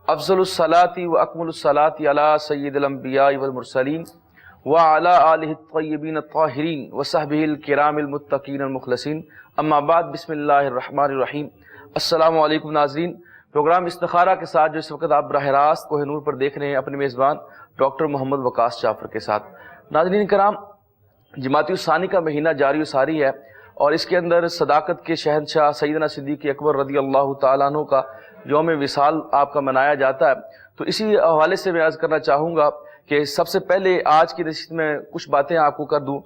افضل الصلاۃ و اکمل الصلاۃ علی سید الانبیاء والمرسلین وعلی آلہ الطیبین الطاہرین وصحبہ الکرام المتقین المخلصین، اما بعد، بسم اللہ الرحمن الرحیم۔ السلام علیکم ناظرین، پروگرام استخارہ کے ساتھ جو اس وقت آپ براہ راست کوہ نور پر دیکھ رہے ہیں اپنے میزبان ڈاکٹر محمد وقاص جعفر کے ساتھ۔ ناظرین کرام، جمادی الثانی کا مہینہ جاری و ساری ہے اور اس کے اندر صداقت کے شہنشاہ سیدنا صدیق اکبر رضی اللہ تعالیٰ عنہ کا یوم وصال آپ کا منایا جاتا ہے۔ تو اسی حوالے سے میں عرض کرنا چاہوں گا کہ سب سے پہلے آج کی نشست میں کچھ باتیں آپ کو کر دوں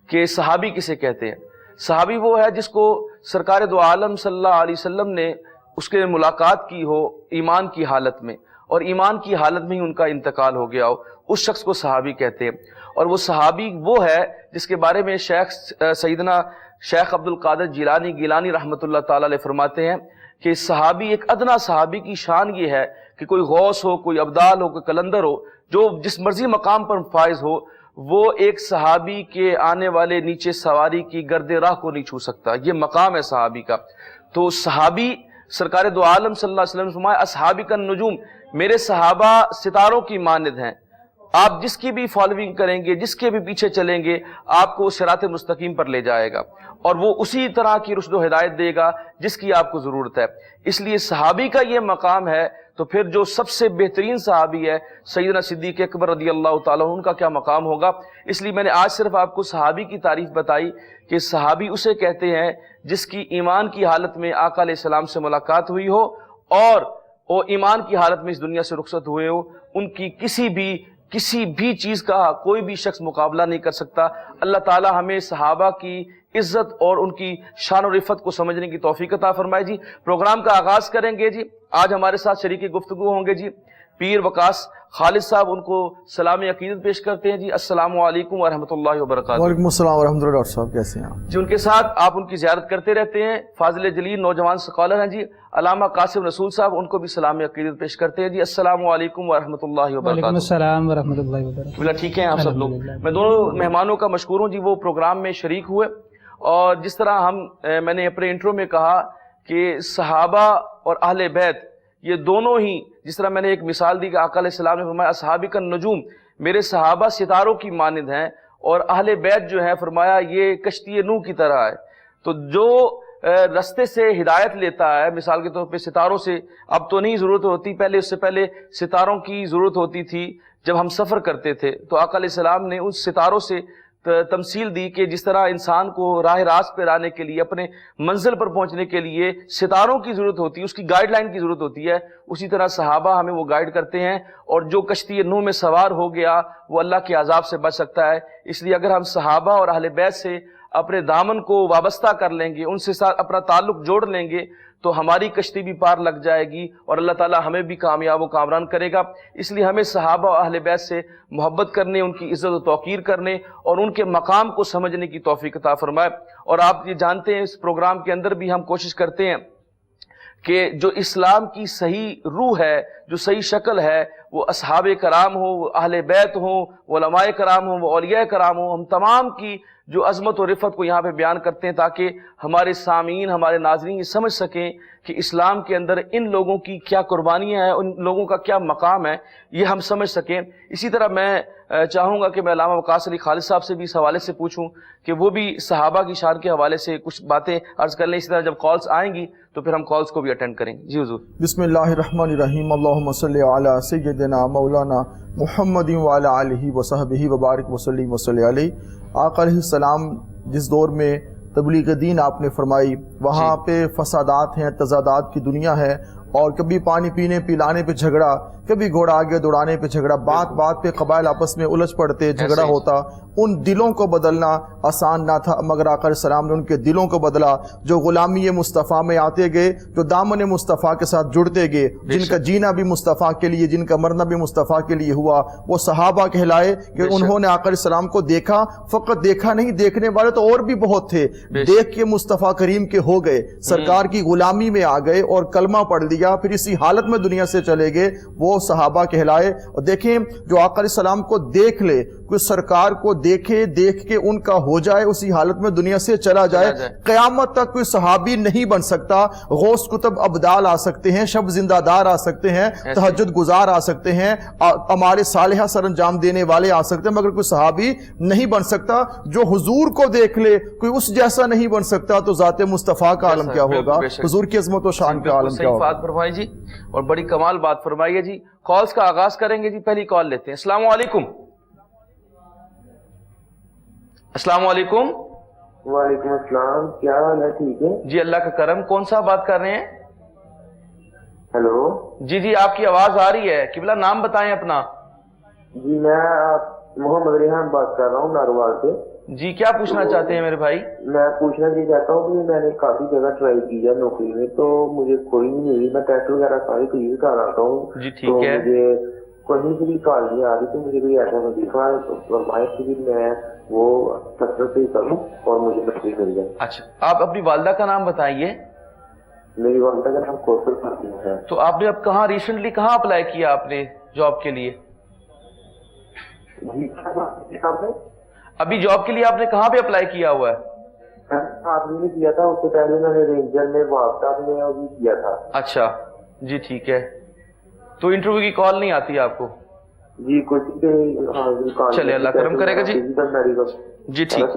کہ صحابی کسے کہتے ہیں۔ صحابی وہ ہے جس کو سرکار دو عالم صلی اللہ علیہ وسلم نے اس کے ملاقات کی ہو ایمان کی حالت میں، اور ایمان کی حالت میں ہی ان کا انتقال ہو گیا ہو، اس شخص کو صحابی کہتے ہیں۔ اور وہ صحابی وہ ہے جس کے بارے میں سیدنا شیخ عبد القادر گیلانی رحمۃ اللہ تعالیٰ علیہ فرماتے ہیں کہ صحابی، ایک ادنا صحابی کی شان یہ ہے کہ کوئی غوث ہو، کوئی ابدال ہو، کوئی کلندر ہو، جو جس مرضی مقام پر فائز ہو، وہ ایک صحابی کے آنے والے نیچے سواری کی گرد راہ کو نہیں چھو سکتا۔ یہ مقام ہے صحابی کا۔ تو صحابی، سرکار دو عالم صلی اللہ علیہ وسلم نے فرمایا اصحابی کا نجوم، میرے صحابہ ستاروں کی مانند ہیں، آپ جس کی بھی فالوئنگ کریں گے، جس کے بھی پیچھے چلیں گے، آپ کو صراط مستقیم پر لے جائے گا، اور وہ اسی طرح کی رشد و ہدایت دے گا جس کی آپ کو ضرورت ہے۔ اس لیے صحابی کا یہ مقام ہے، تو پھر جو سب سے بہترین صحابی ہے سیدنا صدیق اکبر رضی اللہ تعالیٰ عنہ، ان کا کیا مقام ہوگا۔ اس لیے میں نے آج صرف آپ کو صحابی کی تعریف بتائی کہ صحابی اسے کہتے ہیں جس کی ایمان کی حالت میں آقا علیہ السلام سے ملاقات ہوئی ہو اور وہ ایمان کی حالت میں اس دنیا سے رخصت ہوئے ہو، ان کی کسی بھی چیز کا کوئی بھی شخص مقابلہ نہیں کر سکتا۔ اللہ تعالی ہمیں صحابہ کی عزت اور ان کی شان و رفت کو سمجھنے کی توفیق عطا فرمائے۔ جی پروگرام کا آغاز کریں گے۔ جی آج ہمارے ساتھ شریک گفتگو ہوں گے جی پیر وقاص خالد صاحب، ان کو سلام عقیدت پیش کرتے ہیں۔ جی السلام علیکم ورحمۃ اللہ وبرکاتہ۔ وعلیکم السلام ورحمۃ اللہ۔ ڈاکٹر صاحب کیسے ہیں آپ؟ جی ان کے ساتھ آپ ان کی زیارت کرتے رہتے ہیں، فاضل جلیل نوجوان سکالر ہیں جی علامہ قاسم رسول صاحب، ان کو بھی سلام عقیدت پیش کرتے ہیں۔ جی السلام علیکم ورحمۃ اللہ وبرکاتہ۔ وعلیکم السلام ورحمۃ اللہ وبرکاتہ۔ ٹھیک ہیں آپ سب لوگ؟ میں دونوں مہمانوں کا مشکور ہوں جی، وہ پروگرام میں شریک ہوئے، اور جس طرح میں نے اپنے انٹرو میں کہا کہ صحابہ اور اہل بیت یہ دونوں ہی، جس طرح میں نے ایک مثال دی کہ آقا علیہ السلام نے فرمایا اصحابی کا نجوم، میرے صحابہ ستاروں کی مانند ہیں، اور اہل بیت جو ہے فرمایا یہ کشتی نوح کی طرح ہے۔ تو جو رستے سے ہدایت لیتا ہے، مثال کے طور پہ ستاروں سے اب تو نہیں ضرورت ہوتی، پہلے اس سے پہلے ستاروں کی ضرورت ہوتی تھی جب ہم سفر کرتے تھے، تو آقا علیہ السلام نے ان ستاروں سے تمثیل دی کہ جس طرح انسان کو راہ راست پہ آنے کے لیے، اپنے منزل پر پہنچنے کے لیے ستاروں کی ضرورت ہوتی ہے، اس کی گائیڈ لائن کی ضرورت ہوتی ہے، اسی طرح صحابہ ہمیں وہ گائیڈ کرتے ہیں، اور جو کشتی نوح میں سوار ہو گیا وہ اللہ کے عذاب سے بچ سکتا ہے۔ اس لیے اگر ہم صحابہ اور اہل بیت سے اپنے دامن کو وابستہ کر لیں گے، ان سے ساتھ اپنا تعلق جوڑ لیں گے، تو ہماری کشتی بھی پار لگ جائے گی اور اللہ تعالی ہمیں بھی کامیاب و کامران کرے گا۔ اس لیے ہمیں صحابہ و اہل بیت سے محبت کرنے، ان کی عزت و توقیر کرنے اور ان کے مقام کو سمجھنے کی توفیق عطا فرمائے۔ اور آپ یہ جانتے ہیں اس پروگرام کے اندر بھی ہم کوشش کرتے ہیں کہ جو اسلام کی صحیح روح ہے، جو صحیح شکل ہے، وہ اصحاب کرام ہوں، وہ اہل بیت ہوں، وہ علماء کرام ہوں، وہ اولیاء کرام ہوں، ہم تمام کی جو عظمت و رفت کو یہاں پہ بیان کرتے ہیں تاکہ ہمارے سامعین، ہمارے ناظرین یہ سمجھ سکیں کہ اسلام کے اندر ان لوگوں کی کیا قربانیاں ہیں، ان لوگوں کا کیا مقام ہے، یہ ہم سمجھ سکیں۔ اسی طرح میں چاہوں گا کہ میں علامہ وقاص علی خالد صاحب سے بھی اس حوالے سے پوچھوں کہ وہ بھی صحابہ کی شان کے حوالے سے کچھ باتیں عرض کر لیں۔ اسی طرح جب کالز آئیں گی تو پھر ہم کالز کو بھی اٹینڈ کریں گے۔ جی حضور۔ بسم اللہ الرحمن الرحیم، اللہم صلی علی سیدنا مولانا محمد وعلی آلہ وصحبہ وبارک وسلم وصلی علیہ۔ آقا علیہ السلام جس دور میں تبلیغ دین آپ نے فرمائی، وہاں پہ فسادات ہیں، تضادات کی دنیا ہے، اور کبھی پانی پینے پلانے پہ جھگڑا، کبھی گھوڑا آگے دوڑانے پہ جھگڑا، بات بات پہ قبائل آپس میں الجھ پڑتے، جھگڑا ہوتا۔ ان دلوں کو بدلنا آسان نہ تھا، مگر آقا علیہ السلام نے ان کے دلوں کو بدلا، جو غلامی مصطفیٰ میں آتے گئے، جو دامن مصطفیٰ کے ساتھ جڑتے گئے، جن کا جینا بھی مصطفیٰ کے لیے، جن کا مرنا بھی مصطفیٰ کے لیے ہوا، وہ صحابہ کہلائے کہ انہوں نے آقا علیہ السلام کو دیکھا، فقط دیکھا نہیں، دیکھنے والے تو اور بھی بہت تھے، دیکھ کے مصطفیٰ کریم کے ہو گئے، سرکار کی غلامی میں آ گئے اور کلمہ پڑھ لیا۔ دیا پھر اسی حالت میں دنیا سے چلے گئے، وہ صحابہ کہلائے۔ اور دیکھیں جو آقا علیہ السلام کو دیکھ لے، کوئی سرکار کو دیکھے، دیکھ کے ان کا ہو جائے، اسی حالت میں دنیا سے چلا جائے، قیامت تک کوئی صحابی نہیں بن سکتا۔ غوث کتب ابدال آ سکتے ہیں، شب زندہ دار آ سکتے ہیں، تہجد گزار آ سکتے ہیں، اعمال صالحہ سر انجام دینے والے آ سکتے ہیں، مگر کوئی صحابی نہیں بن سکتا۔ جو حضور کو دیکھ لے کوئی اس جیسا نہیں بن سکتا، تو ذات مصطفیٰ کا عالم کیا ہوگا، حضور کی عظمت و شان کا عالم کیا ہوگا۔ بات فرمائی جی، اور بڑی کمال بات فرمائی ہے جی۔ کالز کا آغاز کریں گے جی، پہلی کال لیتے ہیں۔ السلام علیکم۔ السلام علیکم۔ وعلیکم السلام، کیا حال ہے؟ ٹھیک ہے جی اللہ کا کرم۔ کون صاحب بات کر رہے ہیں؟ ہیلو جی جی آپ کی آواز آ رہی ہے، قبلہ نام بتائیں اپنا۔ جی میں محمد ریحان بات کر رہا ہوں ناروال سے۔ جی کیا پوچھنا چاہتے ہیں میرے بھائی؟ میں پوچھنا یہ چاہتا ہوں کہ میں نے کافی جگہ ٹرائی کی ہے نوکری میں، تو مجھے کوئی نہیں ملی۔ میں ٹیسٹ وغیرہ سارے کلیئر کر آتا ہوں جی ٹھیک ہے، مجھے کہیں سے بھی کال نہیں آ رہی، تو مجھے کوئی ایسا وظیفہ فرمائے کہ میں وہ کثرت سے کروں اور مجھے نوکری مل جائے۔ اچھا آپ اپنی والدہ کا نام بتائیے۔ میری والدہ کا نام کوثر فاطمہ ہے۔ تو آپ نے اب کہاں ریسنٹلی کہاں اپلائی کیا آپ نے جاب کے لیے؟ جی ابھی جاب کے لیے آپ نے کہاں پہ اپلائی کیا ہوا ہے؟ آپ نے کیا تھا، اس سے پہلے میں نے رینجر میں واسطہ میں ابھی کیا تھا۔ اچھا جی ٹھیک ہے، تو انٹرویو کی کال نہیں آتی آپ کو؟ جی کچھ چلے اللہ کرم کرے گا جی۔ جی ٹھیک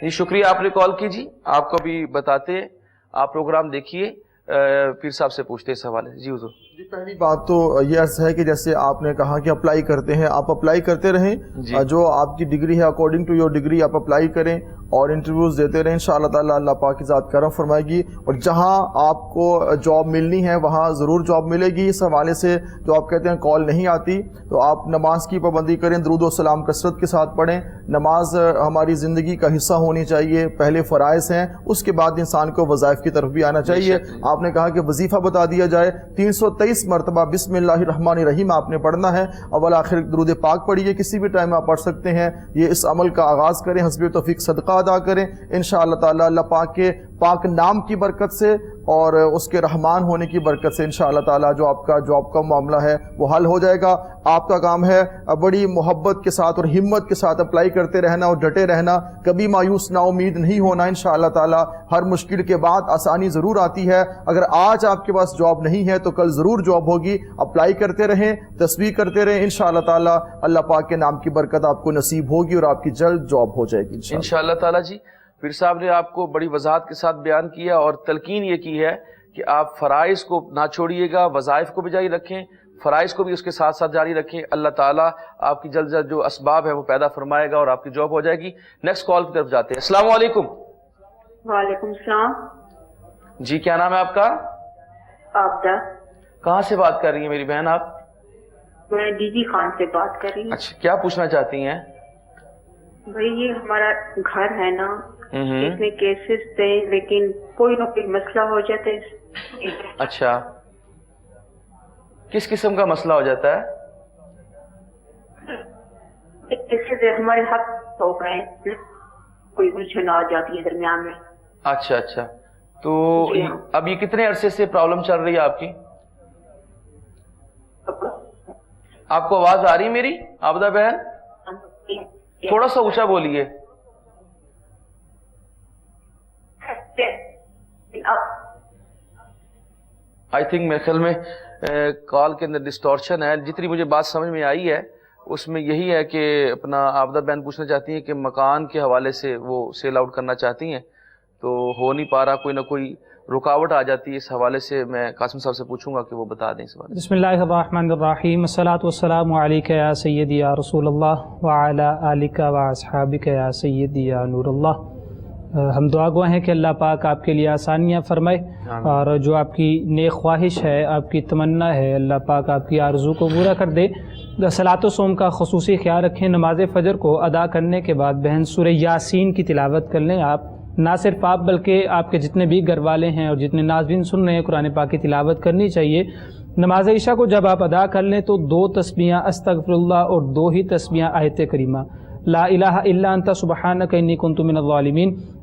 جی شکریہ آپ نے کال کی جی۔ آپ کو بھی بتاتے آپ پروگرام دیکھیے، پیر صاحب سے پوچھتے اس حوالے سے۔ جی حضور۔ جی پہلی بات تو یہ عرض ہے کہ جیسے آپ نے کہا کہ اپلائی کرتے ہیں، آپ اپلائی کرتے رہیں، جو آپ کی ڈگری ہے اکارڈنگ ٹو یور ڈگری آپ اپلائی کریں اور انٹرویوز دیتے رہیں، انشاءاللہ تعالیٰ اللہ پاک کی ذات کرم فرمائے گی، اور جہاں آپ کو جاب ملنی ہے وہاں ضرور جاب ملے گی۔ اس حوالے سے جو آپ کہتے ہیں کال نہیں آتی، تو آپ نماز کی پابندی کریں، درود و سلام کثرت کے ساتھ پڑھیں۔ نماز ہماری زندگی کا حصہ ہونی چاہیے، پہلے فرائض ہیں، اس کے بعد انسان کو وظائف کی طرف بھی آنا چاہیے۔ آپ نے کہا کہ وظیفہ بتا دیا جائے، 323 مرتبہ بسم اللہ الرحمن الرحیم آپ نے پڑھنا ہے، اول آخر درود پاک پڑھیے، کسی بھی ٹائم آپ پڑھ سکتے ہیں۔ یہ اس عمل کا آغاز کریں، حسب توفیق صدقہ ادا کریں، انشاءاللہ تعالی اللہ پاک کے پاک نام کی برکت سے اور اس کے رحمان ہونے کی برکت سے انشاءاللہ تعالی جو آپ کا جاب کا معاملہ ہے وہ حل ہو جائے گا۔ آپ کا کام ہے بڑی محبت کے ساتھ اور ہمت کے ساتھ اپلائی کرتے رہنا اور ڈٹے رہنا، کبھی مایوس نا امید نہیں ہونا۔ انشاءاللہ تعالی ہر مشکل کے بعد آسانی ضرور آتی ہے۔ اگر آج آپ کے پاس جاب نہیں ہے تو کل ضرور جاب ہوگی۔ اپلائی کرتے رہیں، تصویر کرتے رہیں، انشاءاللہ تعالی اللہ پاک کے نام کی برکت آپ کو نصیب ہوگی اور آپ کی جلد جاب ہو جائے گی انشاءاللہ تعالی۔ جی پیر صاحب نے آپ کو بڑی وضاحت کے ساتھ بیان کیا اور تلقین یہ کی ہے کہ آپ فرائض کو نہ چھوڑیے گا، وظائف کو بھی جاری رکھیں، فرائض کو بھی اس کے ساتھ ساتھ جاری رکھیں۔ اللہ تعالیٰ آپ کی جلد جلد جو اسباب ہے وہ پیدا فرمائے گا اور آپ کی جاب ہو جائے گی۔ نیکسٹ کال کی طرف جاتے ہیں۔ السلام علیکم۔ وعلیکم السلام۔ جی کیا نام ہے آپ کا؟ آبدہ۔ کہاں سے بات کر رہی ہیں میری بہن آپ؟ میں ڈی جی خان سے بات کر رہی ہوں۔ اچھا کیا پوچھنا چاہتی ہیں؟ بھائی یہ ہمارا گھر ہے نا، اس میں کیسز تھے لیکن کوئی نہ کوئی مسئلہ ہو جاتا ہے۔ اچھا کس قسم کا مسئلہ ہو جاتا ہے؟ کیسز ہمارے حق ہو گئے، کوئی الجھن آ جاتی ہے درمیان میں۔ اچھا اچھا، تو اب یہ کتنے عرصے سے پرابلم چل رہی ہے آپ کی؟ آپ کو آواز آ رہی ہے میری عابدہ بہن؟ تھوڑا سا اونچا بولیے۔ آئی تھنک میرے خیال میں کال کے اندر ڈسٹورشن ہے۔ جتنی مجھے بات سمجھ میں آئی ہے اس میں یہی ہے کہ اپنا عابدہ بہن پوچھنا چاہتی ہیں کہ مکان کے حوالے سے وہ سیل آؤٹ کرنا چاہتی ہیں تو ہو نہیں پا رہا، کوئی نہ کوئی رکاوٹ آ جاتی ہے۔ اس حوالے سے میں قاسم صاحب سے پوچھوں گا کہ وہ بتا دیں اس بارے۔ بسم اللہ الرحمن الرحیم، الصلاۃ والسلام علیک یا سیدی یا رسول اللہ وعلی آلک و اصحابک یا سیدی یا نور اللہ۔ ہم دعا گواہ ہیں کہ اللہ پاک آپ کے لیے آسانیاں فرمائے اور جو آپ کی نیک خواہش ہے، آپ کی تمنا ہے، اللہ پاک آپ کی آرزو کو پورا کر دے۔ صلاۃ و صوم کا خصوصی خیال رکھیں۔ نماز فجر کو ادا کرنے کے بعد بہن سورہ یاسین کی تلاوت کر لیں۔ آپ نہ صرف آپ بلکہ آپ کے جتنے بھی گھر والے ہیں اور جتنے ناظرین سن رہے ہیں، قرآن پاک کی تلاوت کرنی چاہیے۔ نماز عشاء کو جب آپ ادا کر لیں تو 2 تسبیحاں استغفر اللہ اور 2 ہی تسبیحاں آیت کریمہ لا الہ الا انت سبحانک انی کنت من الظالمین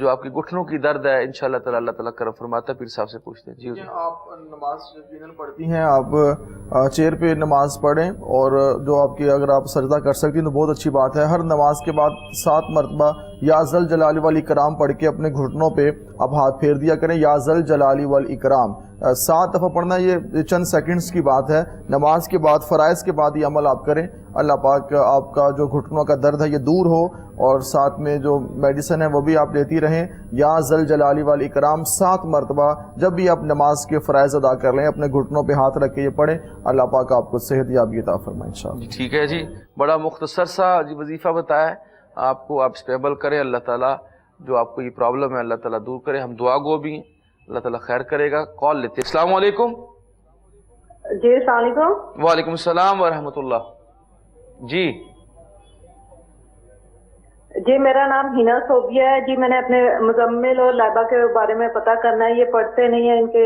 جو آپ کی گھٹنوں کی درد ہے انشاءاللہ تعالی اللہ تعالیٰ کرم فرماتا ہے. پیر صاحب سے پوچھتے ہیں. جی آپ نماز یقیناً پڑھتی ہیں, آپ چیئر پہ نماز پڑھیں, اور جو آپ کی اگر آپ سجدہ کر سکتی ہیں تو بہت اچھی بات ہے. ہر نماز کے بعد 7 مرتبہ یا ذل جلال والاکرام پڑھ کے اپنے گھٹنوں پہ آپ ہاتھ پھیر دیا کریں. یا ذل جلال والاکرام 7 دفعہ پڑھنا, یہ چند سیکنڈز کی بات ہے. نماز کے بعد فرائض کے بعد یہ عمل آپ کریں. اللہ پاک آپ کا جو گھٹنوں کا درد ہے یہ دور ہو, اور ساتھ میں جو میڈیسن ہے وہ بھی آپ لیتی رہیں. یا ذل جلال والاکرام 7 مرتبہ جب بھی آپ نماز کے فرائض ادا کر لیں اپنے گھٹنوں پہ ہاتھ رکھ کے یہ پڑھیں. اللہ پاک آپ کو صحت یابی عطا فرمائے انشاءاللہ. ٹھیک ہے جی, بڑا مختصر سا جی وظیفہ بتایا ہے آپ کو, آپ اس پہ عمل کریں. اللہ تعالیٰ جو آپ کو یہ پرابلم ہے اللہ تعالیٰ دور کرے. ہم دعا گو بھی ہیں, اللہ تعالیٰ خیر کرے گا. کال لیتے ہیں. السلام علیکم. جی السلام علیکم. وعلیکم السلام ورحمۃ اللہ. جی جی میرا نام ہینا صوبیہ ہے جی. میں نے اپنے مزمل اور لائبہ کے بارے میں پتہ کرنا ہے. یہ پڑھتے نہیں ہیں, ان کے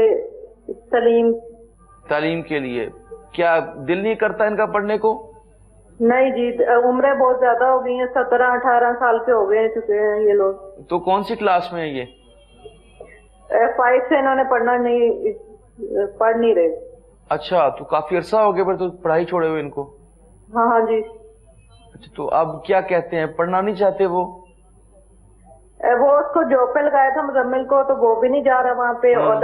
تعلیم کے لیے کیا دل نہیں کرتا ان کا پڑھنے کو؟ نہیں جی, عمریں بہت زیادہ ہو گئی ہیں, 17-18 سال کے ہو گئے چکے ہیں یہ لوگ. تو کون سی کلاس میں ہے یہ؟ 5 سے انہوں نے پڑھ نہیں رہے. اچھا, تو کافی عرصہ ہو گیا پھر تو پڑھائی چھوڑے ہوئے ان کو. ہاں جی. اچھا, تو اب کیا کہتے ہیں, پڑھنا نہیں چاہتے وہ اس کو جاب پہ لگایا تھا مزمل کو, تو وہ بھی نہیں جا رہا وہاں پہ. اور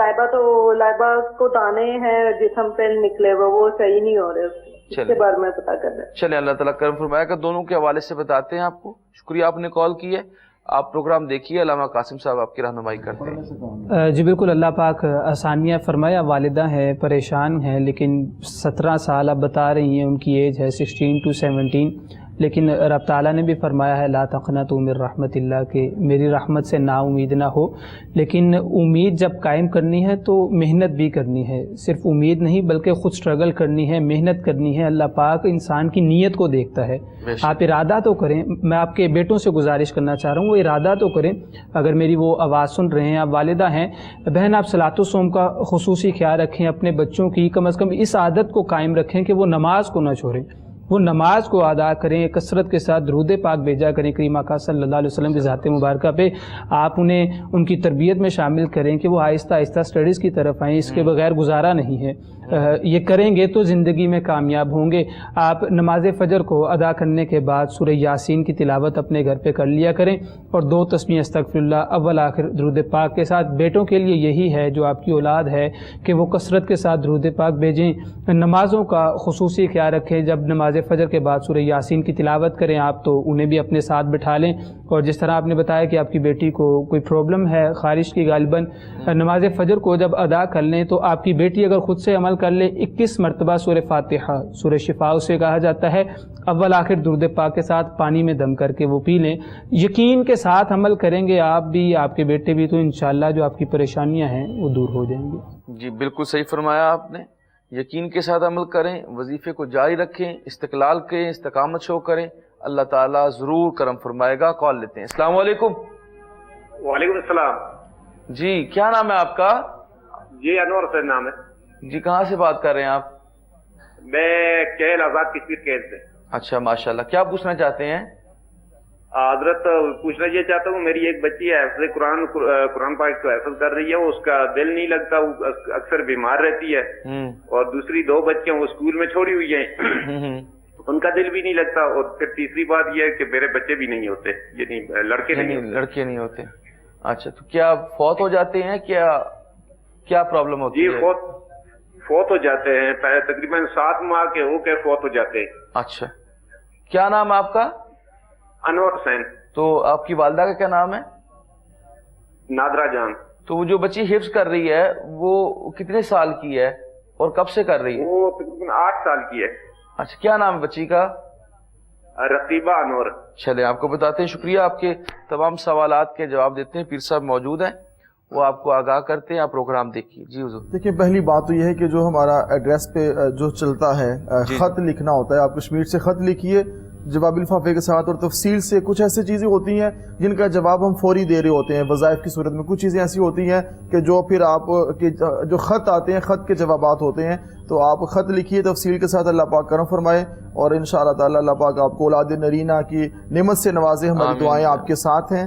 لائبہ کو دانے ہیں جسم پہ نکلے ہوئے, وہ صحیح نہیں ہو رہے. اس کے بارے میں پتا کرنا ہے. چلے, اللہ تعالیٰ کرم فرمائے گا. دونوں کے حوالے سے بتاتے ہیں آپ کو. شکریہ آپ نے کال کی ہے. آپ پروگرام دیکھیے, علامہ قاسم صاحب آپ کی رہنمائی کرتے ہیں. جی بالکل, اللہ پاک آسانیاں فرمایا. والدہ ہیں, پریشان ہیں, لیکن 17 سال آپ بتا رہی ہیں ان کی ایج ہے, 16 to 17. لیکن رب تعالیٰ نے بھی فرمایا ہے لا تقنطوا من رحمت اللہ, کہ میری رحمت سے نا امید نہ ہو. لیکن امید جب قائم کرنی ہے تو محنت بھی کرنی ہے. صرف امید نہیں بلکہ خود سٹرگل کرنی ہے, محنت کرنی ہے. اللہ پاک انسان کی نیت کو دیکھتا ہے. آپ ارادہ تو کریں. میں آپ کے بیٹوں سے گزارش کرنا چاہ رہا ہوں, وہ ارادہ تو کریں. اگر میری وہ آواز سن رہے ہیں, آپ والدہ ہیں, بہن آپ صلاۃ الصوم کا خصوصی خیال رکھیں. اپنے بچوں کی کم از کم اس عادت کو قائم رکھیں کہ وہ نماز کو نہ چھوڑیں, وہ نماز کو ادا کریں. کثرت کے ساتھ درود پاک بھیجا کریں کریم آقا صلی اللہ علیہ وسلم کی ذات مبارکہ پہ. آپ انہیں ان کی تربیت میں شامل کریں کہ وہ آہستہ آہستہ سٹڈیز کی طرف آئیں. اس کے بغیر گزارا نہیں ہے. یہ کریں گے تو زندگی میں کامیاب ہوں گے. آپ نماز فجر کو ادا کرنے کے بعد سورہ یاسین کی تلاوت اپنے گھر پہ کر لیا کریں, اور 2 تسبیح استغفر اللہ اول آخر درود پاک کے ساتھ. بیٹوں کے لیے یہی ہے, جو آپ کی اولاد ہے, کہ وہ کثرت کے ساتھ درود پاک بھیجیں. نمازوں کا خصوصی خیال رکھیں. جب نماز فجر کے بعد سورہ یاسین کی تلاوت کریں آپ, تو انہیں بھی اپنے ساتھ بٹھا لیں. اور جس طرح آپ نے بتایا کہ آپ کی بیٹی کو کوئی پرابلم ہے خارش کی غالباً, نماز فجر کو جب ادا کر لیں تو آپ کی بیٹی اگر خود سے عمل کر لے 21 مرتبہ سورہ فاتحہ, سورہ شفا اسے کہا جاتا ہے, اول آخر درود پاک کے ساتھ پانی میں دم کر کے وہ پی لیں. یقین کے ساتھ عمل کریں گے آپ بھی, آپ کے بیٹے بھی, تو انشاءاللہ جو آپ کی پریشانیاں ہیں وہ دور ہو جائیں گی. جی بالکل صحیح فرمایا آپ نے. یقین کے ساتھ عمل کریں, وظیفے کو جاری رکھیں, استقلال کریں, استقامت شو کریں. اللہ تعالیٰ ضرور کرم فرمائے گا. کال لیتے ہیں. السلام علیکم. وعلیکم السلام. جی کیا نام ہے آپ کا؟ جی انور حسین نام ہے. جی کہاں سے بات کر رہے ہیں آپ؟ میں کیل آزاد کشمیر کیل سے. اچھا ماشاءاللہ, کیا پوچھنا چاہتے ہیں؟ حضرت پوچھنا یہ چاہتا ہوں, میری ایک بچی ہے حفظ قرآن پاک کو حفظ کر رہی ہے, اس کا دل نہیں لگتا, وہ اکثر بیمار رہتی ہے. اور دوسری 2 بچیاں وہ اسکول میں چھوڑی ہوئی ہیں, ان کا دل بھی نہیں لگتا. اور پھر تیسری بات یہ ہے کہ میرے بچے بھی نہیں ہوتے, یعنی لڑکے نہیں ہوتے. اچھا, تو کیا فوت ہو جاتے ہیں, کیا پرابلم ہوتی ہے؟ جی فوت ہو جاتے ہیں, تقریباً 7 ماہ کے ہو کے فوت ہو جاتے ہیں. اچھا, کیا نام ہے آپ کا؟ انور حسین. تو آپ کی والدہ کا کیا نام ہے؟ نادرہ جان. تو وہ جو بچی حفظ کر رہی ہے وہ کتنے سال کی ہے اور کب سے کر رہی ہے؟ وہ تقریباً 8 سال کی ہے. اچھا, کیا نام ہے بچی کا؟ رقیبہ انور. چلے آپ کو بتاتے ہیں. شکریہ, آپ کے تمام سوالات کے جواب دیتے ہیں. پیر صاحب موجود ہیں, وہ آپ کو آگاہ کرتے ہیں. آپ پروگرام دیکھیے. جی حضور. دیکھیں, پہلی بات تو یہ ہے کہ جو ہمارا ایڈریس پہ جو چلتا ہے خط لکھنا ہوتا ہے, آپ کشمیر سے خط لکھیے جواب لفافے کے ساتھ اور تفصیل سے. کچھ ایسی چیزیں ہوتی ہیں جن کا جواب ہم فوری دے رہے ہوتے ہیں وظائف کی صورت میں. کچھ چیزیں ایسی ہوتی ہیں کہ جو پھر آپ کے جو خط آتے ہیں, خط کے جوابات ہوتے ہیں, تو آپ خط لکھیے تفصیل کے ساتھ. اللہ پاک کرم فرمائے, اور انشاءاللہ تعالی اللہ پاک آپ کو اولاد نرینہ کی نعمت سے نوازے. ہماری دعائیں آپ کے ساتھ ہیں.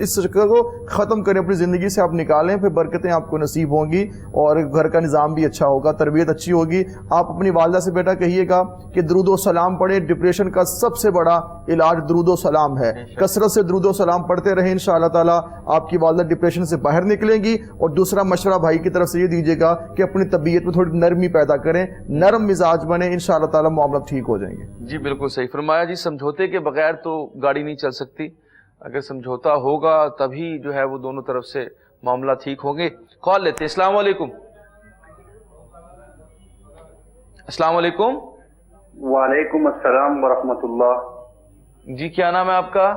اس شکل کو ختم کریں، اپنی زندگی سے آپ نکالیں، پھر برکتیں آپ کو نصیب ہوں گی اور گھر کا نظام بھی اچھا ہوگا، تربیت اچھی ہوگی۔ آپ اپنی والدہ سے بیٹا کہیے گا کہ درود و سلام پڑھیں، ڈپریشن کا سب سے بڑا علاج درود و سلام ہے، کثرت سے درود و سلام پڑھتے رہیں، انشاءاللہ تعالیٰ آپ کی والدہ ڈپریشن سے باہر نکلیں گی۔ اور دوسرا مشورہ بھائی کی طرف سے یہ دیجیے گا کہ اپنی طبیعت میں تھوڑی نرمی پیدا کریں، نرم مزاج بنیں، انشاءاللہ تعالیٰ معاملات ٹھیک ہو جائیں گے۔ جی بالکل صحیح فرمایا جی، سمجھوتے کے بغیر تو گاڑی نہیں چل سکتی، اگر سمجھوتا ہوگا تبھی جو ہے وہ دونوں طرف سے معاملہ ٹھیک ہوں گے۔ کال لیتے ہیں۔ السلام علیکم۔ السلام علیکم۔ وعلیکم السلام ورحمۃ اللہ۔ جی کیا نام ہے آپ کا؟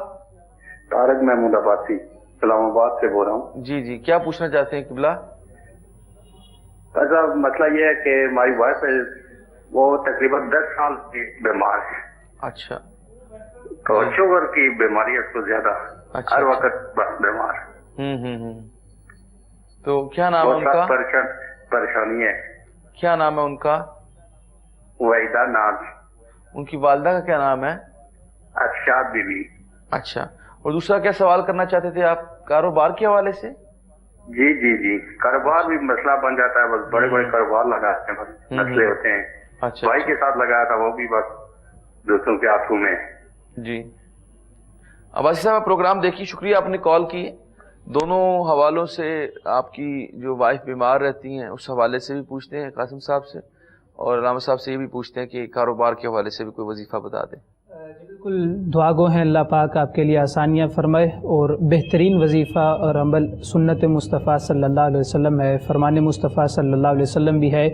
طارق محمود عباسی، اسلام آباد سے بول رہا ہوں۔ جی جی کیا پوچھنا چاہتے ہیں قبلہ؟ ایسا مسئلہ یہ ہے کہ ہماری وائف ہے، وہ تقریباً 10 سال سے بیمار ہے۔ اچھا۔ تو شوگر کی بیماری ہے اس کو زیادہ، ہر وقت بس بیمار۔ تو کیا نام ہے ان کا؟ پریشانی ہے۔ کیا نام ہے ان کا؟ وحیدہ ناز۔ ان کی والدہ کا کیا نام ہے؟ ارشاد بی بی۔ اچھا، اور دوسرا کیا سوال کرنا چاہتے تھے آپ کاروبار کے حوالے سے؟ جی جی جی، کاروبار بھی مسئلہ بن جاتا ہے، بس بڑے بڑے کاروبار لگاتے ہیں، بس مسئلے ہوتے ہیں۔ اچھا، بھائی کے ساتھ لگایا تھا، وہ بھی بس دوسروں کے ہاتھوں میں۔ جی عباسی صاحب پروگرام دیکھیے، شکریہ آپ نے کال کی۔ دونوں حوالوں سے آپ کی جو وائف بیمار رہتی ہیں اس حوالے سے بھی پوچھتے ہیں قاسم صاحب سے، اور علامہ صاحب سے یہ بھی پوچھتے ہیں کہ کاروبار کے حوالے سے بھی کوئی وظیفہ بتا دیں۔ بالکل دعا گو ہیں، اللہ پاک آپ کے لیے آسانیاں فرمائے، اور بہترین وظیفہ اور عمل سنت مصطفیٰ صلی اللہ علیہ وسلم ہے، فرمان مصطفیٰ صلی اللہ علیہ وسلم بھی ہے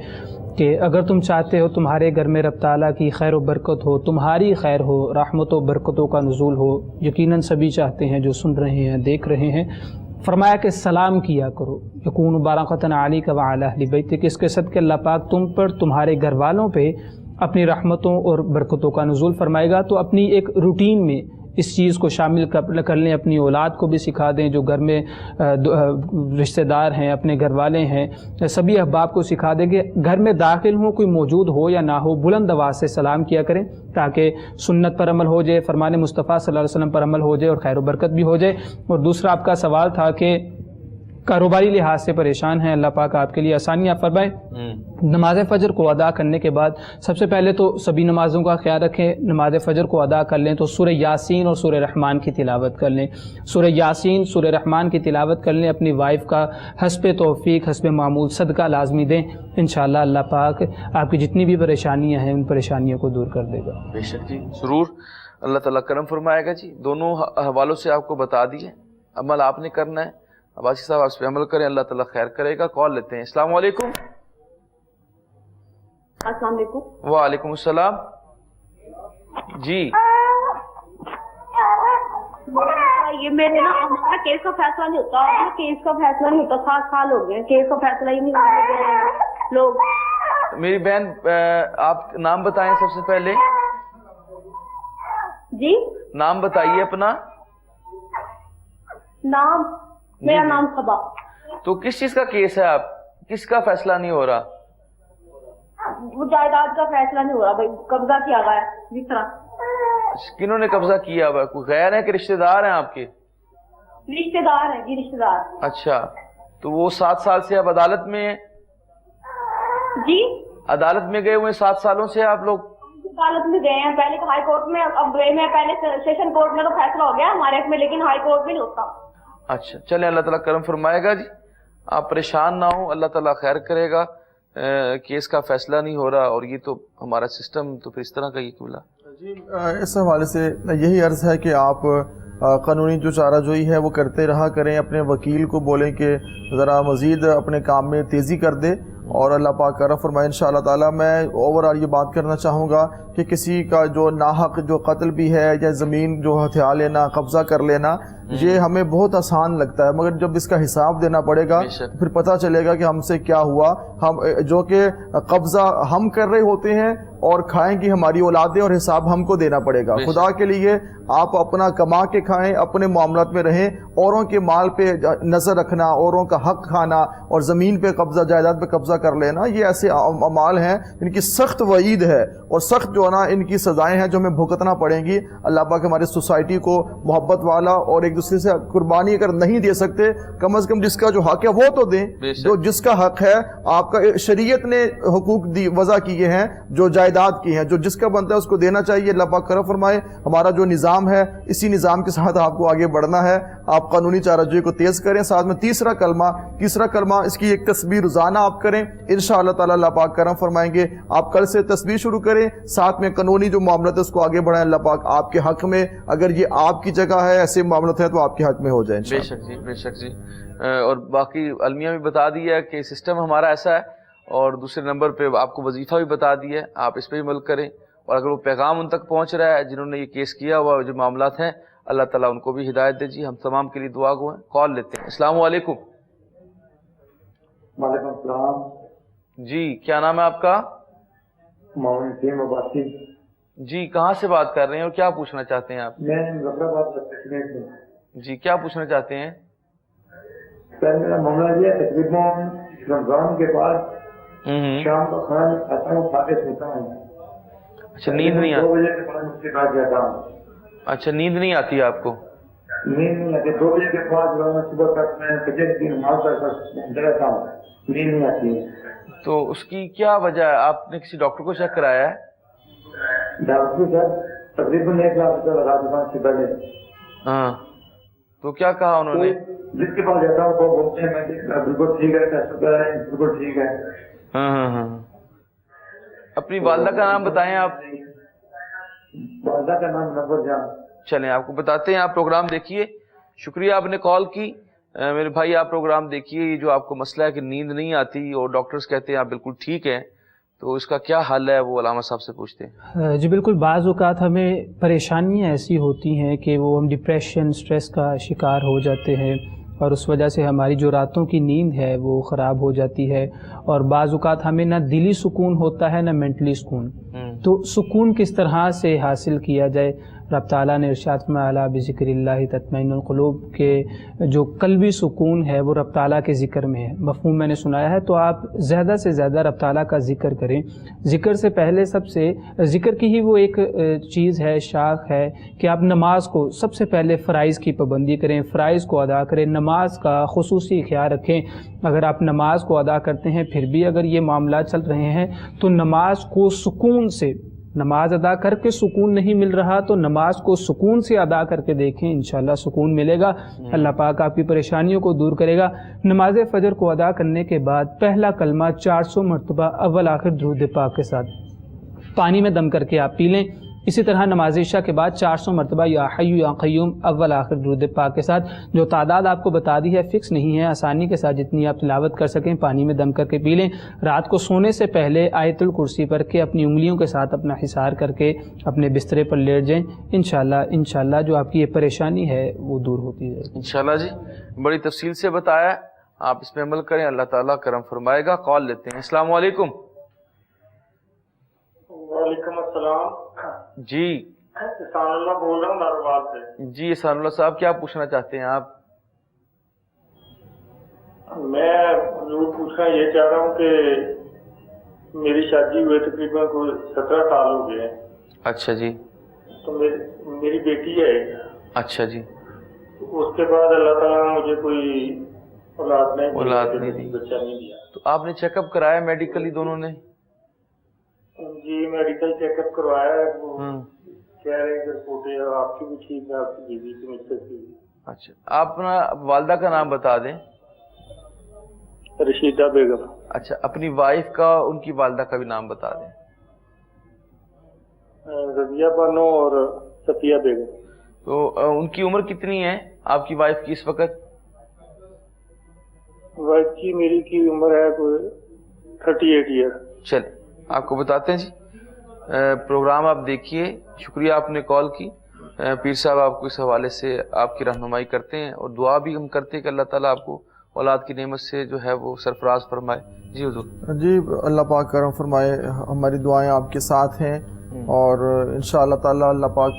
کہ اگر تم چاہتے ہو تمہارے گھر میں رب تعالیٰ کی خیر و برکت ہو، تمہاری خیر ہو، رحمت و برکتوں کا نزول ہو، یقیناً سبھی چاہتے ہیں جو سن رہے ہیں دیکھ رہے ہیں، فرمایا کہ سلام کیا کرو، یکون برکۃ علیک وعلی اہل بیتک، اس کے صدقے اللہ پاک تم پر، تمہارے گھر والوں پہ اپنی رحمتوں اور برکتوں کا نزول فرمائے گا۔ تو اپنی ایک روٹین میں اس چیز کو شامل کر لیں، اپنی اولاد کو بھی سکھا دیں، جو گھر میں رشتہ دار ہیں، اپنے گھر والے ہیں، سبھی احباب کو سکھا دیں کہ گھر میں داخل ہوں، کوئی موجود ہو یا نہ ہو، بلند آواز سے سلام کیا کریں، تاکہ سنت پر عمل ہو جائے، فرمان مصطفیٰ صلی اللہ علیہ وسلم پر عمل ہو جائے اور خیر و برکت بھی ہو جائے۔ اور دوسرا آپ کا سوال تھا کہ کاروباری لحاظ سے پریشان ہیں، اللہ پاک آپ کے لیے آسانیاں فرمائے۔ نماز فجر کو ادا کرنے کے بعد سب سے پہلے تو سبھی نمازوں کا خیال رکھیں، نماز فجر کو ادا کر لیں تو سورہ یاسین اور سورہ رحمان کی تلاوت کر لیں، سورہ یاسین سورہ رحمان کی تلاوت کر لیں، اپنی وائف کا حسب توفیق حسب معمول صدقہ لازمی دیں، انشاءاللہ اللہ پاک آپ کی جتنی بھی پریشانیاں ہیں ان پریشانیوں کو دور کر دے گا۔ بے شک جی، ضرور اللہ تعالیٰ کرم فرمائے گا۔ جی دونوں حوالوں سے آپ کو بتا دیے، عمل آپ نے کرنا ہے، عباسی صاحب اس پہ عمل کریں، اللہ تعالیٰ خیر کرے گا۔ کال لیتے ہیں۔ السلام علیکم۔ السلام علیکم۔ وعلیکم السلام۔ جی یہ میرے نا ہمارا کیس کا فیصلہ نہیں ہوتا، کیس کا فیصلہ نہیں ہوتا، 7 سال ہو گئے کیس کا فیصلہ ہی نہیں ہوتا لوگ۔ میری بہن آپ نام بتائیں سب سے پہلے۔ جی نام بتائیے اپنا۔ نام میرا نام صبا۔ تو کس چیز کا کیس ہے، آپ کس کا فیصلہ نہیں ہو رہا؟ وہ جائیداد کا فیصلہ نہیں ہو رہا بھائی، قبضہ کیا گیا ہے جس طرح۔ کنہوں نے قبضہ کیا ہوا ہے؟ کوئی غیر ہے کہ رشتہ دار ہیں آپ کے؟ رشتہ دار ہیں جی، رشتہ دار۔ اچھا، تو وہ 7 سال سے اب عدالت میں ہیں؟ جی عدالت میں گئے ہوئے 7 سالوں سے آپ لوگ؟ عدالت میں گئے ہیں، پہلے ہائی کورٹ میں، اب گئے میں پہلے سیشن کورٹ میں تو فیصلہ ہو گیا ہمارے حق میں، لیکن ہائی کورٹ میں نہیں ہوتا۔ اچھا چلیں، اللہ تعالیٰ کرم فرمائے گا جی، آپ پریشان نہ ہوں، اللہ تعالیٰ خیر کرے گا۔ کیس کا فیصلہ نہیں ہو رہا اور یہ تو ہمارا سسٹم تو پھر اس طرح کا یہ کیوں؟ جی اس حوالے سے یہی عرض ہے کہ آپ قانونی جو چارہ جوئی ہے وہ کرتے رہا کریں، اپنے وکیل کو بولیں کہ ذرا مزید اپنے کام میں تیزی کر دے، اور اللہ پاک کرم فرمائے انشاءاللہ تعالیٰ۔ میں اوورآل یہ بات کرنا چاہوں گا کہ کسی کا جو ناحق جو قتل بھی ہے یا زمین جو ہتھیار لینا، قبضہ کر لینا، یہ ہمیں بہت آسان لگتا ہے، مگر جب اس کا حساب دینا پڑے گا پھر پتہ چلے گا کہ ہم سے کیا ہوا، ہم جو کہ قبضہ ہم کر رہے ہوتے ہیں اور کھائیں گی ہماری اولادیں، اور حساب ہم کو دینا پڑے گا۔ خدا کے لیے آپ اپنا کما کے کھائیں، اپنے معاملات میں رہیں، اوروں کے مال پہ نظر رکھنا، اوروں کا حق کھانا اور زمین پہ قبضہ، جائیداد پہ قبضہ معاوضہ کر لینا، یہ ایسے اعمال ہیں ان کی سخت وعید ہے اور سخت جو ہے نا ان کی سزائیں ہیں جو ہمیں بھگتنا پڑیں گی۔ اللہ پاک ہماری سوسائٹی کو محبت والا اور ایک دوسرے سے قربانی اگر نہیں دے سکتے، کم از کم جس کا جو حق ہے وہ تو دیں، جو جس کا حق ہے آپ کا شریعت نے حقوق وضع کیے ہیں، جو جائیداد کی ہیں، جو جس کا بنتا ہے اس کو دینا چاہیے۔ اللہ پاک کرم فرمائے ہمارا جو نظام ہے اسی نظام کے ساتھ آپ کو آگے بڑھنا ہے، آپ قانونی چارہ جوئی کو تیز کریں۔ ساتھ میں تیسرا کلمہ اس کی ایک تسبیح روزانہ آپ کریں، انشاءاللہ تعالی اللہ پاک کرم فرمائیں گے۔ آپ کل سے تسبیح شروع کریں، ساتھ میں قانونی جو معاملات ہے اس کو آگے بڑھائیں۔ اللہ پاک آپ کے حق میں، اگر یہ آپ کی جگہ ہے ایسے معاملات ہیں تو آپ کے حق میں ہو جائیں۔ بے شک جی، بے شک جی۔ اور باقی المیہ بھی بتا دیا ہے کہ سسٹم ہمارا ایسا ہے، اور دوسرے نمبر پہ آپ کو وظیفہ بھی بتا دیا ہے، آپ اس پہ بھی عمل کریں، اور اگر وہ پیغام ان تک پہنچ رہا ہے جنہوں نے یہ کیس کیا ہوا جو معاملات ہیں، اللہ تعالیٰ ان کو بھی ہدایت دے جی۔ ہم تمام کے لیے دعا گو ہیں۔ کال لیتے ہیں۔ السلام علیکم۔ وعلیکم السلام جی، کیا نام ہے آپ کا؟ محمد نسیم عباسی۔ جی، کہاں سے بات کر رہے ہیں اور کیا پوچھنا چاہتے ہیں آپ؟ میں مظفر آباد کشمیر سے۔ جی، کیا پوچھنا چاہتے ہیں؟ سر میرا معاملہ یہ ہے، تقریباً رمضان کے بعد شام کا کھانا کھاتا ہوں، کھا کے سوتا ہوں۔ اچھا، نیند نہیں آتی؟ 2 بجے کے بعد اس کے بعد جاتا ہوں۔ اچھا، نیند نہیں آتی آپ کو؟ نیند نہیں آتی، 2 بجے کے بعد جو ہے صبح تک میں فجر کی نماز پڑھ رہتا ہوں، نیند نہیں آتی ہے۔ تو اس کی کیا وجہ ہے؟ آپ نے کسی ڈاکٹر کو چیک کرایا ہے؟ ڈاکٹر صاحب تقریباً 1 لاکھ روپے لگا دکان سے پہلے۔ ہاں، تو کیا کہا انہوں نے؟ جس کے پاس جاتا ہوں وہ بولتے ہیں میں بالکل ٹھیک ہے، بالکل ٹھیک ہے۔ ہاں۔ اپنی والدہ کا نام بتائیں آپ۔ والدہ کا نام منور جان۔ چلیں آپ کو بتاتے ہیں، آپ پروگرام دیکھیے۔ شکریہ آپ نے کال کی میرے بھائی، آپ پروگرام دیکھیے۔ یہ جو آپ کو مسئلہ ہے کہ نیند نہیں آتی اور ڈاکٹرز کہتے ہیں آپ بالکل ٹھیک ہیں، تو اس کا کیا حل ہے وہ علامہ صاحب سے پوچھتے ہیں۔ جی بالکل، بعض اوقات ہمیں پریشانیاں ایسی ہوتی ہیں کہ وہ ہم ڈپریشن، سٹریس کا شکار ہو جاتے ہیں، اور اس وجہ سے ہماری جو راتوں کی نیند ہے وہ خراب ہو جاتی ہے، اور بعض اوقات ہمیں نہ دلی سکون ہوتا ہے نہ مینٹلی سکون۔ تو سکون کس طرح سے حاصل کیا جائے؟ رب تعالیٰ نے ارشاد فرمایا الا بذکر اللہ تطمئن القلوب، کہ جو قلبی سکون ہے وہ رب تعالیٰ کے ذکر میں ہے۔ مفہوم میں نے سنایا ہے، تو آپ زیادہ سے زیادہ رب تعالیٰ کا ذکر کریں۔ ذکر سے پہلے سب سے ذکر کی ہی وہ ایک چیز ہے، شاخ ہے کہ آپ نماز کو سب سے پہلے فرائض کی پابندی کریں، فرائض کو ادا کریں، نماز کا خصوصی خیال رکھیں۔ اگر آپ نماز کو ادا کرتے ہیں پھر بھی اگر یہ معاملات چل رہے ہیں تو نماز کو سکون سے، نماز ادا کر کے سکون نہیں مل رہا تو نماز کو سکون سے ادا کر کے دیکھیں، انشاءاللہ سکون ملے گا۔ اللہ پاک آپ کی پریشانیوں کو دور کرے گا۔ نماز فجر کو ادا کرنے کے بعد پہلا کلمہ 400 مرتبہ اول آخر درود پاک کے ساتھ پانی میں دم کر کے آپ پی لیں۔ اسی طرح نماز عشاء کے بعد 400 مرتبہ یا حی یا قیوم اول آخر درود پاک کے ساتھ، جو تعداد آپ کو بتا دی ہے فکس نہیں ہے، آسانی کے ساتھ جتنی آپ تلاوت کر سکیں پانی میں دم کر کے پی لیں۔ رات کو سونے سے پہلے آیت الکرسی پڑھ کے اپنی انگلیوں کے ساتھ اپنا حصار کر کے اپنے بسترے پر لیٹ جائیں، انشاءاللہ جو آپ کی یہ پریشانی ہے وہ دور ہوتی ہے انشاءاللہ۔ جی بڑی تفصیل سے بتایا، آپ اس پہ عمل کریں، اللہ تعالیٰ کرم فرمائے گا۔ کال لیتے ہیں۔ السلام علیکم۔ وعلیکم السلام۔ جی احسان اللہ بول رہا ہوں ناروال سے۔ جی احسان اللہ صاحب، کیا پوچھنا چاہتے ہیں آپ؟ میں ضرور پوچھنا یہ چاہ رہا ہوں کہ میری شادی ہوئے تقریباً کوئی 17 سال ہو گئے ہیں۔ اچھا جی۔ تو میری بیٹی ہے۔ اچھا جی۔ اس کے بعد اللہ تعالیٰ نے مجھے کوئی اولاد نہیں دی، بچہ نہیں دیا۔ تو آپ نے چیک اپ کرایا میڈیکلی دونوں نے؟ جی میڈیکل چیک اپ کروایا ہے، وہ کہہ رہے ہیں رپورٹیں آپ کی بھی ٹھیک ہے، آپ کی بیوی کی مجھ سے ٹھیک ہے۔ اچھا، آپ اپنا والدہ کا نام بتا دیں۔ رشیدہ بیگم۔ اچھا، اپنی وائف کا، ان کی والدہ کا بھی نام بتا دیں۔ رضیہ بانو اور صفیہ بیگم۔ تو ان کی عمر کتنی ہے آپ کی وائف کی اس وقت؟ وائف کی میری کی عمر ہے کوئی 38 ایئر۔ چلیں آپ کو بتاتے ہیں جی، پروگرام آپ دیکھیے۔ شکریہ آپ نے کال کی۔ پیر صاحب آپ کو اس حوالے سے آپ کی رہنمائی کرتے ہیں، اور دعا بھی ہم کرتے ہیں کہ اللہ تعالیٰ آپ کو اولاد کی نعمت سے جو ہے وہ سرفراز فرمائے۔ جی حضور۔ جی اللہ پاک کرم فرمائے، ہماری دعائیں آپ کے ساتھ ہیں، اور انشاءاللہ تعالیٰ اللہ پاک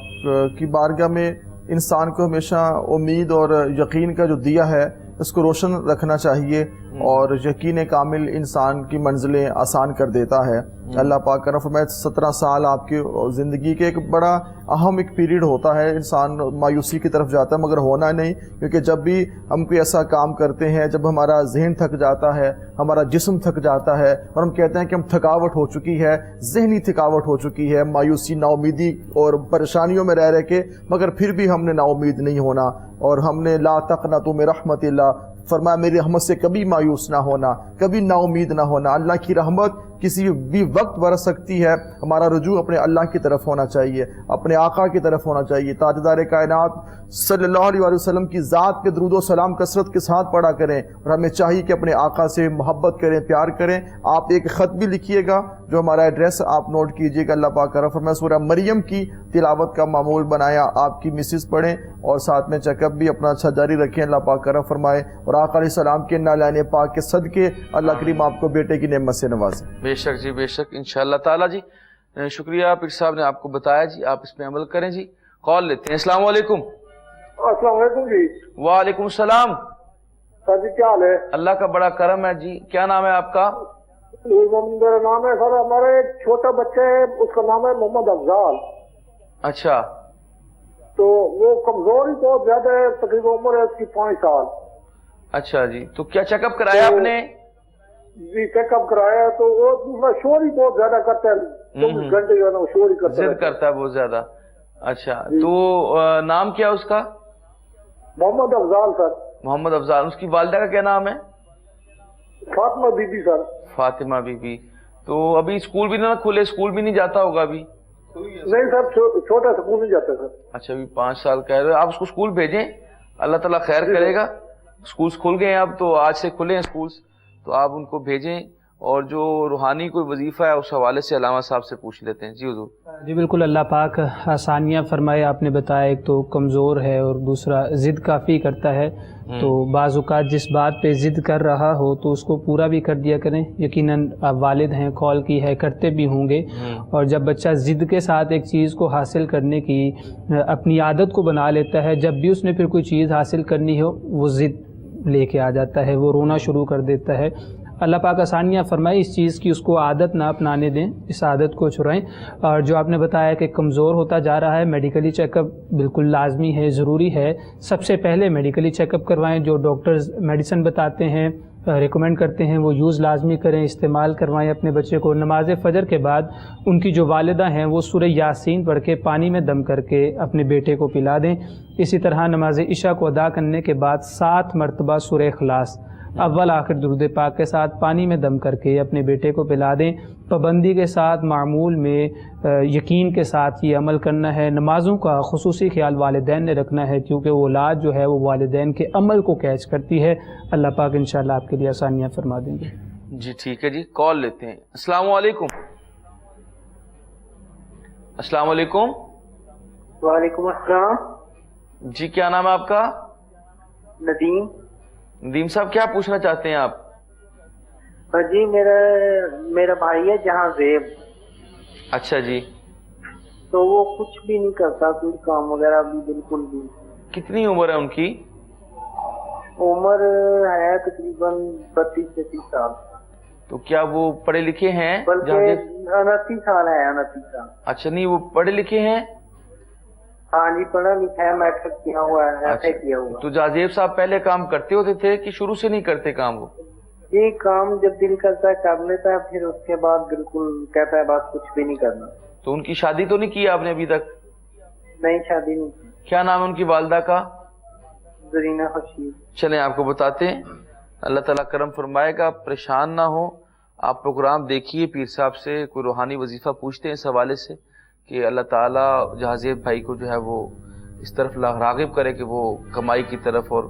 کی بارگاہ میں انسان کو ہمیشہ امید اور یقین کا جو دیا ہے اس کو روشن رکھنا چاہیے، اور یقین کامل انسان کی منزلیں آسان کر دیتا ہے. اللہ پاک کرم فرمائے 17 سال آپ کی زندگی کے ایک بڑا اہم ایک پیریڈ ہوتا ہے, انسان مایوسی کی طرف جاتا ہے مگر ہونا نہیں, کیونکہ جب بھی ہم کوئی ایسا کام کرتے ہیں, جب ہمارا ذہن تھک جاتا ہے, ہمارا جسم تھک جاتا ہے اور ہم کہتے ہیں کہ ہم تھکاوٹ ہو چکی ہے, ذہنی تھکاوٹ ہو چکی ہے, مایوسی نا امیدی اور پریشانیوں میں رہ کے, مگر پھر بھی ہم نے نا امید نہیں ہونا, اور ہم نے لا تقنطوا من رحمت اللہ فرمایا میری رحمت سے کبھی مایوس نہ ہونا, کبھی نا امید نہ ہونا. اللہ کی رحمت کسی بھی وقت برس سکتی ہے, ہمارا رجوع اپنے اللہ کی طرف ہونا چاہیے, اپنے آقا کی طرف ہونا چاہیے. تاجدار کائنات صلی اللہ علیہ وسلم کی ذات پہ درود و سلام کثرت کے ساتھ پڑھا کریں, اور ہمیں چاہیے کہ اپنے آقا سے محبت کریں, پیار کریں. آپ ایک خط بھی لکھیے گا, جو ہمارا ایڈریس آپ نوٹ کیجئے گا. اللہ پاک کا فرمایا سورہ مریم کی تلاوت کا معمول بنایا, آپ کی مسز پڑھیں اور ساتھ میں چیک اپ بھی اپنا اچھا جاری رکھیں. اللہ پاک کرم فرمائے اور آقا علیہ السلام کے نالین پاک کے صدقے اللہ کریم آپ کو بیٹے کی نعمت سے نوازے. بے شک جی, بے شک انشاءاللہ تعالی جی. شکریہ پیر صاحب نے آپ کو بتایا جی, آپ اس پہ عمل کریں جی. کال لیتے ہیں. السلام علیکم. السلام علیکم جی. وعلیکم السلام. سر جی کیا حال ہے؟ اللہ کا بڑا کرم ہے جی. کیا نام ہے آپ کا؟ میرا نام ہے سر, ہمارا ایک چھوٹا بچہ ہے, اس کا نام ہے محمد افضال. اچھا. تو وہ کمزور ہی بہت زیادہ ہے, تقریباً عمر ہے اس کی 5 سال. اچھا جی, تو کیا چیک اپ کرایا آپ نے؟ جی چیک اپ کرایا, تو وہ دوسرا شور ہی بہت زیادہ کرتا ہے, 24 گھنٹے جو ہے نا وہ شور ہی کرتا ہے, ضد کرتا ہے بہت زیادہ. اچھا, تو نام کیا اس کا؟ محمد افضال سر. محمد افضال. اس کی والدہ کا کیا نام ہے؟ Fatima Bibi sir. Fatima Bibi. تو ابھی اسکول بھی نہ کھلے, اسکول بھی نہیں جاتا ہوگا ابھی؟ نہیں سر, چھوٹا اسکول نہیں جاتا سر. اچھا, ابھی 5 سال کا ہے. آپ اس کو اسکول بھیجیں, اللہ تعالیٰ خیر کرے گا. اسکولس کھل گئے ہیں اب, تو آج سے کھلے ہیں اسکولس, تو آپ ان کو بھیجیں. اور جو روحانی کوئی وظیفہ ہے اس حوالے سے علامہ صاحب سے پوچھ لیتے ہیں. جی حضور. جی بالکل, اللہ پاک آسانیاں فرمائے. آپ نے بتایا ایک تو کمزور ہے اور دوسرا ضد کافی کرتا ہے, تو بعض اوقات جس بات پہ ضد کر رہا ہو تو اس کو پورا بھی کر دیا کریں. یقیناً آپ والد ہیں, کال کی ہے, کرتے بھی ہوں گے, اور جب بچہ ضد کے ساتھ ایک چیز کو حاصل کرنے کی اپنی عادت کو بنا لیتا ہے, جب بھی اس نے پھر کوئی چیز حاصل کرنی ہو وہ ضد لے کے آ جاتا ہے, وہ رونا شروع کر دیتا ہے. اللہ پاک آسانیاں فرمائے, اس چیز کی اس کو عادت نہ اپنانے دیں, اس عادت کو چھڑائیں. اور جو آپ نے بتایا کہ کمزور ہوتا جا رہا ہے, میڈیکلی چیک اپ بالکل لازمی ہے, ضروری ہے. سب سے پہلے میڈیکلی چیک اپ کروائیں. جو ڈاکٹرز میڈیسن بتاتے ہیں, ریکمینڈ کرتے ہیں, وہ یوز لازمی کریں, استعمال کروائیں اپنے بچے کو. نماز فجر کے بعد ان کی جو والدہ ہیں وہ سورہ یاسین پڑھ کے پانی میں دم کر کے اپنے بیٹے کو پلا دیں. اسی طرح نماز عشاء کو ادا کرنے کے بعد 7 مرتبہ سورہ اخلاص اول آخر درود پاک کے ساتھ پانی میں دم کر کے اپنے بیٹے کو پلا دیں. پابندی کے ساتھ, معمول میں, یقین کے ساتھ یہ عمل کرنا ہے. نمازوں کا خصوصی خیال والدین نے رکھنا ہے, کیونکہ وہ اولاد جو ہے وہ والدین کے عمل کو کیچ کرتی ہے. اللہ پاک انشاءاللہ آپ کے لیے آسانیاں فرما دیں گے. جی ٹھیک ہے جی, کال لیتے ہیں. السلام علیکم. السلام علیکم. وعلیکم السلام. جی کیا نام ہے آپ کا؟ ندیم. ندیم صاحب, کیا پوچھنا چاہتے ہیں آپ؟ جی میرا بھائی ہے جہاں زیب. اچھا جی. تو وہ کچھ بھی نہیں کرتا, کوئی کام وغیرہ بھی بالکل بھی. کتنی عمر ہے ان کی؟ عمر ہے تقریباً 32-33 سال. تو کیا وہ پڑھے لکھے ہیں؟ بلکہ 29 سال ہے. 29 سال. اچھا, نہیں وہ پڑھے لکھے ہیں؟ ہاں جی, پڑھا لکھا ہے, میٹرک کیا ہوا ہے, ایسے کیا ہوا. تو جازیب صاحب پہلے کام کرتے ہوتے تھے کہ شروع سے نہیں کرتے کام وہ؟ یہ کام جب دل کرتا ہے کر لیتا ہے, پھر اس کے بعد بالکل کہتا ہے بس کچھ بھی نہیں کرنا. تو ان کی شادی تو نہیں کی آپ نے ابھی تک؟ نہیں, شادی نہیں کی. کیا نام ہے ان کی والدہ کا؟ زرینہ خورشید. چلیں آپ کو بتاتے ہیں, اللہ تعالیٰ کرم فرمائے گا, پریشان نہ ہو. آپ پروگرام دیکھیے, پیر صاحب سے کوئی روحانی وظیفہ پوچھتے ہیں اس حوالے سے کہ اللہ تعالیٰ جہازیب بھائی کو جو ہے وہ اس طرف راغب کرے کہ وہ کمائی کی طرف اور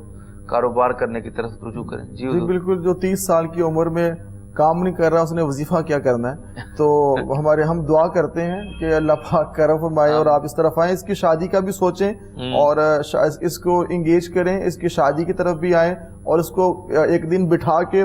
کاروبار کرنے کی طرف رجوع کریں. جی بالکل. جو 30 سال کی عمر میں کام نہیں کر رہا, اس نے وظیفہ کیا کرنا ہے؟ تو ہم دعا کرتے ہیں کہ اللہ پاک کرم فرمائے اور آپ اس طرف آئیں. اس کی شادی کا بھی سوچیں اور اس کو انگیج کریں, اس کی شادی کی طرف بھی آئیں, اور اس کو ایک دن بٹھا کے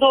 2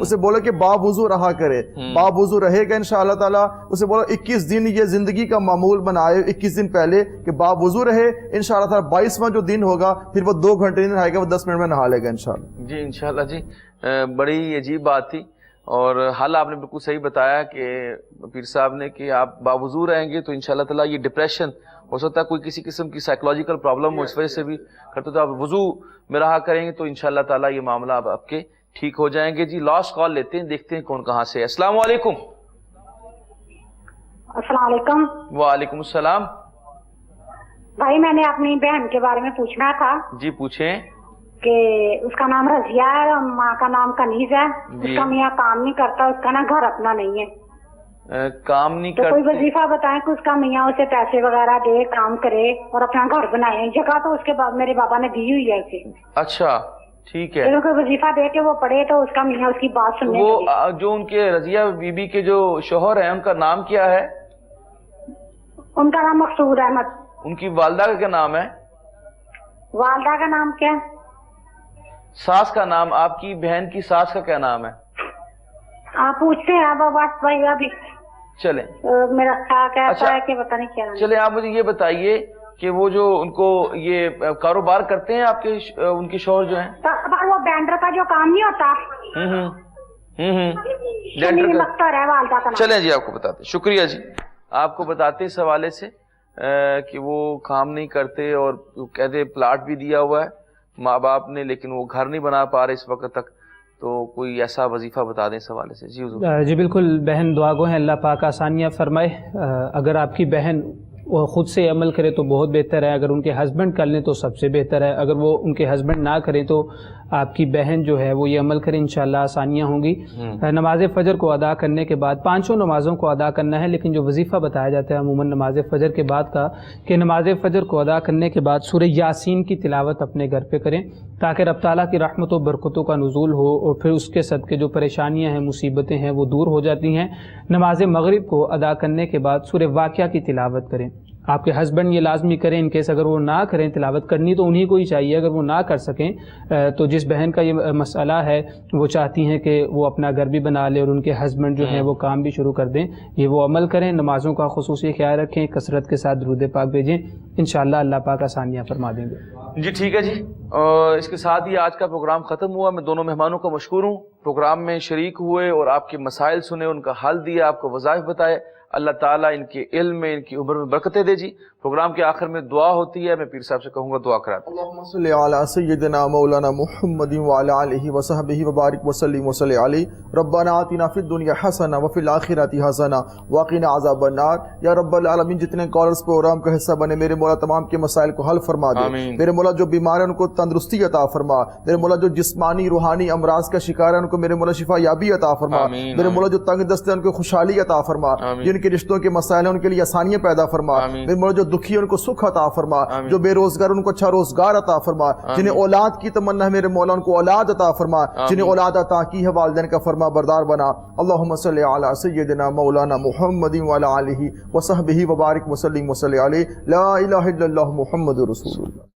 اسے بولے کہ باوضو رہا کرے, باوضو رہے گا انشاءاللہ تعالیٰ. اسے بولو 21 دن یہ زندگی کا معمول بنائے, 21 دن پہلے کہ باوضو رہے, انشاءاللہ تعالیٰ 22واں جو دن ہوگا پھر وہ 2 گھنٹے نہیں نہائے گا, وہ 10 منٹ میں نہا لے گا انشاءاللہ. جی انشاءاللہ. جی بڑی عجیب بات تھی, اور حل آپ نے بالکل صحیح بتایا کہ پیر صاحب نے کہ آپ باوضو رہیں گے تو انشاءاللہ تعالیٰ یہ ڈپریشن ہو سکتا ہے, کوئی کسی قسم کی سائیکولوجیکل پرابلم ہو, اس وجہ سے بھی کرتے تو آپ وضو میں رہا کریں گے تو انشاءاللہ تعالیٰ یہ معاملہ آپ کے ٹھیک ہو جائیں گے. جی لاسٹ کال لیتے ہیں, دیکھتے ہیں کون کہاں سے. السلام علیکم. السلام علیکم. وعلیکم السلام. بھائی میں نے اپنی بہن کے بارے میں پوچھنا تھا. جی پوچھیں. کہ اس کا نام رضیہ ہے اور ماں کا نام کنیز ہے. اس کا میاں کام نہیں کرتا, اس کا نا گھر اپنا نہیں ہے, کام نہیں کرتا. کوئی وظیفہ بتائیں کہ اس کا میاں اسے پیسے وغیرہ دے, کام کرے اور اپنا گھر بنائے. جگہ تو اس کے بعد میرے بابا نے دی ہوئی ہے اسے. اچھا ٹھیک ہے. کوئی وظیفہ دے کے وہ پڑھے تو اس کا میاں اس کی بات سننے. وہ جو ان کے رضیہ بی بی کے جو شوہر ہیں ان کا نام کیا ہے؟ ان کا نام مقصود احمد. ان کی والدہ کا کیا نام ہے؟ والدہ کا نام کیا؟ ساس کا نام, آپ کی بہن کی ساس کا کیا نام ہے؟ آپ پوچھتے ہیں اب بات بھائی ابھی. چلیں میرا کہتا ہے کہ پتہ نہیں کیا. چلیں آپ مجھے یہ بتائیے کہ وہ جو ان کو یہ کاروبار کرتے ہیں آپ کے ان کے شوہر جو ہیں, وہ بینڈر کا جو کام نہیں ہوتا لگتا ہے والدہ کا نام. چلیں جی آپ کو بتاتے, شکریہ جی. آپ کو بتاتے اس حوالے سے کہ وہ کام نہیں کرتے اور کہتے پلاٹ بھی دیا ہوا ہے ماں باپ نے, لیکن وہ گھر نہیں بنا پا رہے اس وقت تک, تو کوئی ایسا وظیفہ بتا دیں اس حوالے سے. جی حضور. جی بالکل بہن, دعا گو ہیں, اللہ پاک آسانیاں فرمائے. اگر آپ کی بہن وہ خود سے عمل کرے تو بہت بہتر ہے, اگر ان کے ہسبینڈ کر لیں تو سب سے بہتر ہے. اگر وہ ان کے ہسبینڈ نہ کریں تو آپ کی بہن جو ہے وہ یہ عمل کریں, انشاءاللہ آسانیاں ہوں گی. نماز فجر کو ادا کرنے کے بعد 5 نمازوں کو ادا کرنا ہے, لیکن جو وظیفہ بتایا جاتا ہے عموماً نماز فجر کے بعد کا کہ نماز فجر کو ادا کرنے کے بعد سورہ یاسین کی تلاوت اپنے گھر پہ کریں تاکہ رب تعالیٰ کی رحمت و برکتوں کا نزول ہو, اور پھر اس کے صدقے جو پریشانیاں ہیں, مصیبتیں ہیں, وہ دور ہو جاتی ہیں. نماز مغرب کو ادا کرنے کے بعد سورہ واقعہ کی تلاوت کریں. آپ کے ہسبینڈ یہ لازمی کریں, ان کیس اگر وہ نہ کریں, تلاوت کرنی تو انہی کو ہی چاہیے. اگر وہ نہ کر سکیں تو جس بہن کا یہ مسئلہ ہے وہ چاہتی ہیں کہ وہ اپنا گھر بھی بنا لے اور ان کے ہسبینڈ جو ہیں وہ کام بھی شروع کر دیں, یہ وہ عمل کریں. نمازوں کا خصوصی خیال رکھیں, کثرت کے ساتھ درود پاک بھیجیں, انشاءاللہ اللہ پاک آسانیاں فرما دیں گے. جی ٹھیک ہے جی. اور اس کے ساتھ ہی آج کا پروگرام ختم ہوا. میں دونوں مہمانوں کا مشکور ہوں, پروگرام میں شریک ہوئے اور آپ کے مسائل سنے, ان کا حل دیا, آپ کو وظائف بتائے. اللہ تعالیٰ ان کے علم میں, ان کی عمر میں برکتیں دے. جی پروگرام کے آخر میں دعا ہوتی ہے, میں پیر صاحب سے کہوں گا دعا کرا دیں. اللہم صلی علی سیدنا مولانا محمد وعلی آلہ وصحبہ وبارک وسلم وصلی علیہ. ربنا آتنا فی الدنیا حسنہ وفی الآخرۃ حسنہ وقنا عذاب النار. یا رب العالمین جتنے کالرز پروگرام کا حصہ بنے, میرے مولا تمام کے مسائل کو حل فرما دے. میرے مولا جو بیمار ہیں ان کو تندرستی عطا فرما. میرے مولا جو جسمانی روحانی امراض کا شکار ہیں ان کو میرے مولا شفا یابی عطا فرما. میرے مولا جو تنگ دست ہیں ان کو خوشحالی عطا فرما. جن کے رشتوں کے مسائل ہیں ان کے لیے آسانیاں پیدا فرما. میرے مولا جو دکھی ہیں ان کو سکھ عطا فرما. جو بے روزگار ان کو اچھا روزگار عطا فرما. جنہیں اولاد کی تمنا ہے میرے مولا ان کو اولاد عطا فرما. جنہیں اولاد عطا کی ہے والدین کا فرما بردار بنا. اللہم صلی علی سیدنا مولانا محمد وعلی آلہ وصحبہ وبارک وسلم وصلی علیہ. لا الہ الا اللہ محمد رسول اللہ.